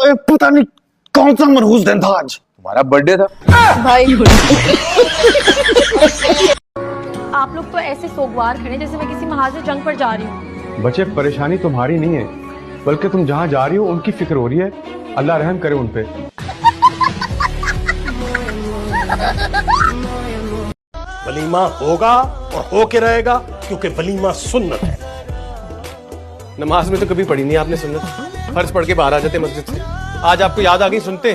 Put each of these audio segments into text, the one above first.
पता नहीं कौन सा मनहूस दिन था आज। तुम्हारा बर्थडे था भाई। आप लोग तो ऐसे सोगवार खड़े जैसे मैं किसी महाज जंग पर जा रही हूँ। बच्चे, परेशानी तुम्हारी नहीं है, बल्कि तुम जहाँ जा रही हो उनकी फिक्र हो रही है। अल्लाह रहम करे उन पे। वलीमा होगा और होके रहेगा, क्योंकि वलीमा सुन्नत है। नमाज में तो कभी पढ़ी नहीं आपने सुन्नत, फर्ज पढ़ के बाहर आ जाते मस्जिद से। आज आपको याद आ गई सुनते।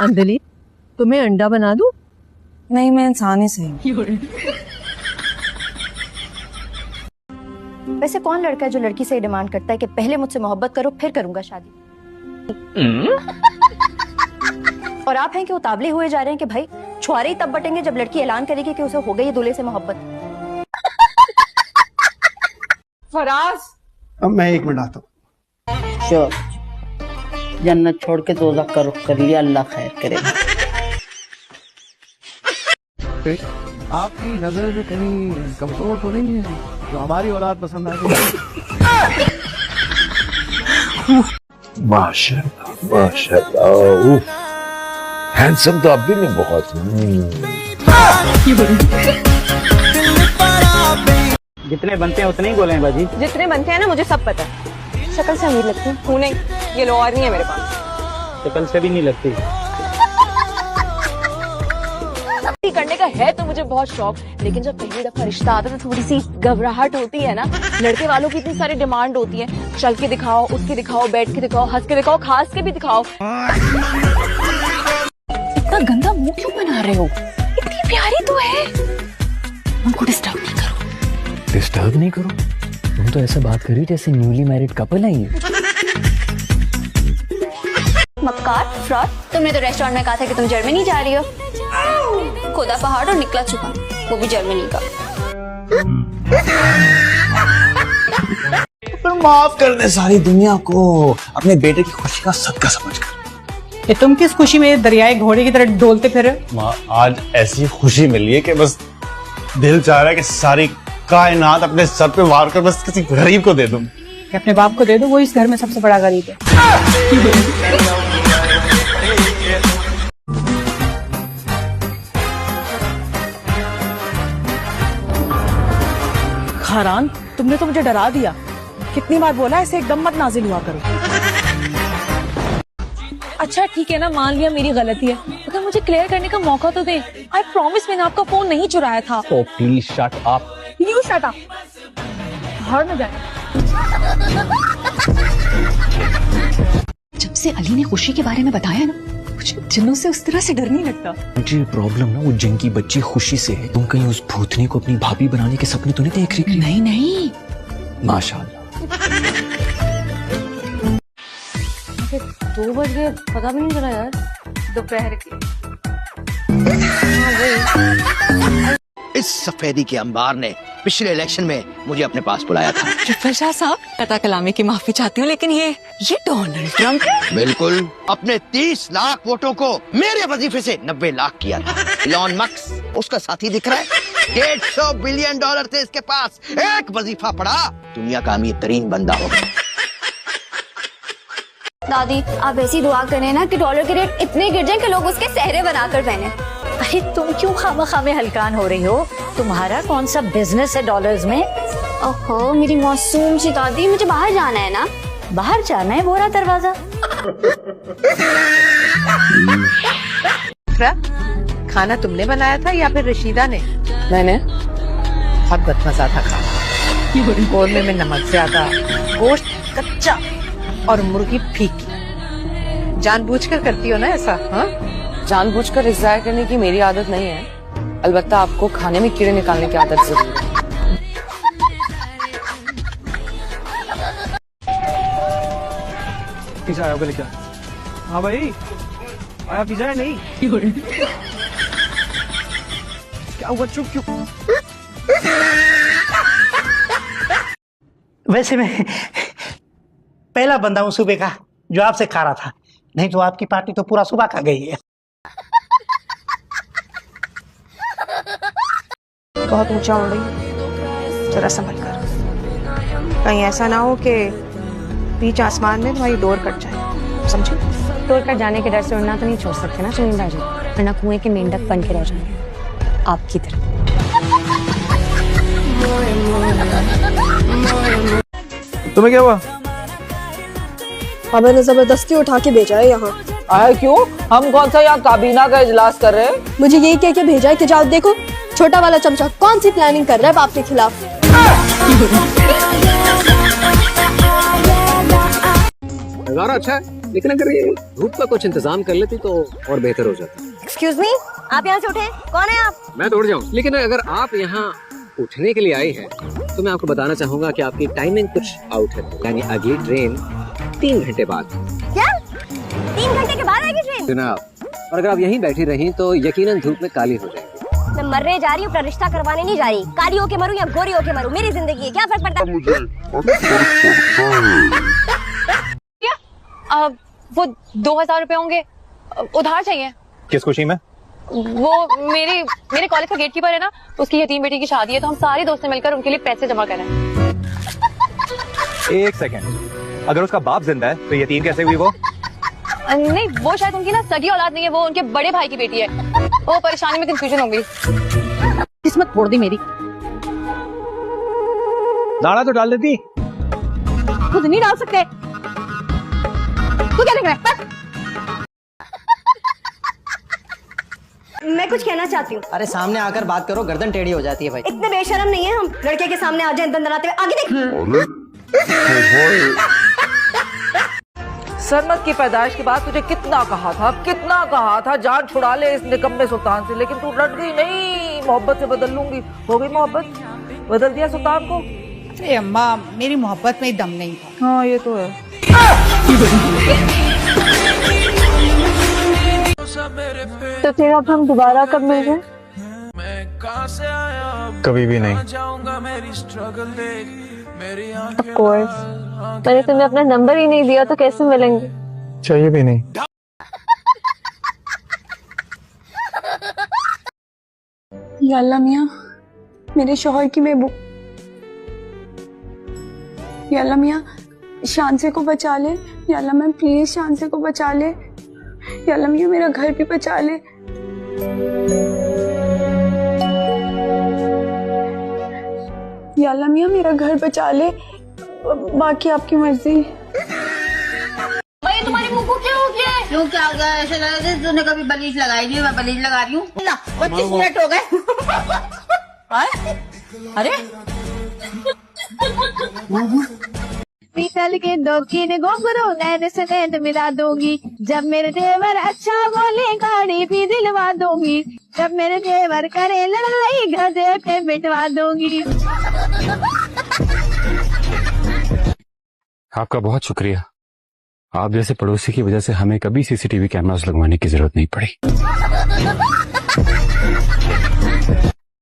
अंजलि, तुम्हें अंडा बना दूं? नहीं, मैं इंसान ही सही। वैसे कौन लड़का है जो लड़की से डिमांड करता है कि पहले मुझसे मोहब्बत करो फिर करूंगा शादी? और आप हैं कि उतावले हुए जा रहे हैं कि भाई छुआरे ही तब बटेंगे जब लड़की ऐलान करेगी कि उसे हो गई है दूल्हे से मोहब्बत। फराज, अब मैं 1 मिनट आता हूँ। श्योर, जन्नत छोड़ के दोज़ख का रुख कर लिया, अल्लाह खैर करे। आपकी नजर में कहीं कमजोर तो नहीं है जो हमारी औलाद पसंद आ गई? माशाल्लाह माशाल्लाह, हैंडसम तो आप भी नहीं बहुत। जितने बनते हैं उतने ही बोले बाजी। जितने बनते हैं ना मुझे सब पता है। शक्ल से अमीर लगती हूँ नहीं, ये लो और नहीं है मेरे पास। शक्ल से भी नहीं लगती। करने का है तो मुझे बहुत शौक, लेकिन जब पहली दफा रिश्ता आता है तो थोड़ी सी घबराहट होती है ना। लड़के वालों की इतनी सारी डिमांड होती है, चल के दिखाओ, उठ के दिखाओ, बैठ के दिखाओ, हंस के दिखाओ, खास के भी दिखाओ। इतना गंदा मुंह क्यों बना रहे हो? इतनी प्यारी तो है। उनको डिस्टर्ब नहीं करो। डिस्टर्ब नहीं करो? तुम तो ऐसा बात करी जैसे न्यूली मैरिड कपल है ये। मक्कार, फ्रॉड, तुमने तो रेस्टोरेंट में कहा था कि तुम जर्मनी जा रही हो। खुदा पहाड़ और निकला छुपा, वो भी जर्मनी का। पर माफ कर दे सारी दुनिया को अपने बेटे की खुशी का सदका समझकर। ये तुम किस खुशी में दरियाए घोड़े की तरह डोलते फिर? माँ, आज ऐसी खुशी मिली है कि बस दिल चाह रहा है कि सारी कायनात अपने सर पे वार कर बस किसी गरीब को दे दूं। अपने बाप को दे दो, वो इस घर में सबसे बड़ा गरीब है। खारान, तुमने तो मुझे डरा दिया। कितनी बार बोला ऐसे एकदम मत नाजिल हुआ करो। अच्छा ठीक है ना, मान लिया मेरी गलती है, मगर मुझे क्लियर करने का मौका तो दे। आई प्रॉमिस मैंने आपका फोन नहीं चुराया था। Oh, please shut up. You shut up. बाहर में जाए। जब से अली ने खुशी के बारे में बताया ना, मुझे जिन्नों से उस तरह से डर नहीं लगता। मुझे प्रॉब्लम ना वो जिन की बच्ची खुशी से है। तुम कहीं उस भूतनी को अपनी भाभी बनाने के सपने तो नहीं देख रही? नहीं नहीं, माशाल्लाह। 2 बज गए, पता भी नहीं चला यार दोपहर के। इस सफेदी के अंबार ने पिछले इलेक्शन में मुझे अपने पास बुलाया था। ट्रिपल शाह साहब, कता कलामी की माफी चाहती हूँ, लेकिन ये डोनाल्ड ट्रम्प है। बिल्कुल, अपने 30 लाख वोटों को मेरे वजीफे से 90 लाख किया था। इलॉन मस्क उसका साथी दिख रहा है। $150 बिलियन थे इसके पास, एक वजीफा पड़ा, दुनिया का अमीर तरीन बंदा हो गया। दादी, आप ऐसी दुआ करें ना कि डॉलर के रेट इतने गिर जाएं कि लोग उसके सहरे बनाकर पहने। अरे तुम क्यों खामखा में हलकान हो रही हो? तुम्हारा कौन सा बिजनेस है डॉलर्स में? ओहो मेरी मासूम सी दादी, मुझे बाहर जाना है ना। बाहर जाना है, वो रहा दरवाजा। खाना तुमने बनाया था या फिर रशीदा ने? मैंने। बहुत बदमजा था खाना। कोरमे में नमक ज्यादा, गोश्त कच्चा और मुर्गी फीकी। जानबूझकर करती हो ना ऐसा? हाँ, जानबूझकर रिजायर करने की मेरी आदत नहीं है, अलबत्ता आपको खाने में कीड़े निकालने की आदत जरूर है। पिज़्ज़ा आया होगा लेकर। हाँ भाई, आया पिज़्ज़ा है? नहीं क्या हुआ, चुप क्यों? वैसे मैं पहला बंदा हूँ सुबह का जो आपसे खा रहा था, नहीं तो आपकी पार्टी तो पूरा सुबह खा गई है। बहुत ऊंचा उड़ रही, जरा संभल कर। कहीं ऐसा ना हो कि बीच आसमान में तुम्हारी डोर कट जाए, समझे? डोर कट जाने के डर से उड़ना तो नहीं छोड़ सकते ना चुनिंदा जी, वरना कुएं के मेंढक बन के रह जाएंगे आपकी तरह। तुम्हें क्या हुआ? हमें ने जबरदस्ती उठा के भेजा है यहाँ। आया क्यों? हम कौन सा यहाँ काबीना का इजलास कर रहे हैं? मुझे यही कह के भेजा है कि जाओ देखो छोटा वाला चमचा कौन सी प्लानिंग कर रहा है बाप के खिलाफ। नजारा अच्छा है, लेकिन अगर ये धूप का कुछ इंतजाम कर लेती तो और बेहतर हो जाता। एक्सक्यूज मी, आप यहाँ से उठे? कौन है आप? मैं तो उठ जाऊँ, लेकिन अगर आप यहाँ उठने के लिए आई हैं, तो मैं आपको बताना चाहूंगा कि आपकी टाइमिंग कुछ आउट है, यानी अगली ट्रेन 3 घंटे बाद। क्या 3 घंटे के बाद आएगी ट्रेन? जनाब, और अगर आप यहीं बैठी रहीं तो यकीनन धूप में काली हो जाएंगी। मैं मरने जा रही हूँ, अपना रिश्ता करवाने नहीं जा रही। काली होके मरूं या गोरी होके मरूं, मेरी जिंदगी है, क्या फर्क पड़ता है? वो 2000 रुपए होंगे, उधार चाहिए। किस खुशी में? वो मेरे कॉलेज का गेट कीपर है ना, उसकी यतीम बेटी की शादी है, तो हम सारे दोस्त मिलकर उनके लिए पैसे जमा कर रहे हैं। 1 सेकंड, अगर उसका बाप जिंदा है तो यतीम कैसे हुई वो? नहीं, वो शायद उनकी ना सगी औलाद नहीं है, वो उनके बड़े भाई की बेटी है। वो परेशानी में कंफ्यूजन हो गई। किस्मत फोड़ दी मेरी। दाना तो डाल देती। खुद नहीं डाल सकते। तू क्या देख रहा है? मैं कुछ कहना चाहती हूँ। अरे सामने आकर बात करो, गर्दन टेढ़ी हो जाती है भाई। इतने बेशरम नहीं है हम, लड़के के सामने आ जाए दंदनाते हुए। आगे देख। सरमत की पैदाइश के बाद तुझे कितना कहा था जान छुड़ा ले इस निकम्मे सुल्तान से, लेकिन तू डट गई। नहीं, मोहब्बत से बदल लूंगी। हो गई मोहब्बत, बदल दिया सुल्तान को। अरे अम्मा, मेरी मोहब्बत में दम नहीं था। हाँ ये तो है। तो फिर अब हम दोबारा कब मिल रहे? कभी भी नहीं। Of course. मैंने तुम्हें अपना नंबर ही नहीं दिया तो कैसे मिलेंगे? चाहिए भी नहीं। या अल्लाह मियां, मेरे शौहर की महबूब। या अल्लाह मियां, शांसे को बचा ले। या अल्लाह मैं प्लीज शांसे को बचा ले। या अल्लाह मियां, मेरा घर भी बचा ले। या अल्लाह मियां, मेरा घर बचा ले, बाकी आपकी मर्जी। भाई तुम्हारे मुंह को क्या हो गया है? क्यों क्या हो गया? ऐसे लग रहा है तूने कभी बलीज लगाई नहीं। मैं बलीज लगा रही हूँ ना। 25 मिनट हो गए। अरे पीतल के दोखीन गोबरो नैन से नैन मिला दूंगी। जब मेरे देवर अच्छा बोले गाड़ी भी दिलवा दूंगी। जब मेरे देवर करे लड़ाई गधे पे बिठवा दूंगी। आपका बहुत शुक्रिया। आप जैसे पड़ोसी की वजह से हमें कभी सीसीटीवी कैमरास लगवाने की जरूरत नहीं पड़ी।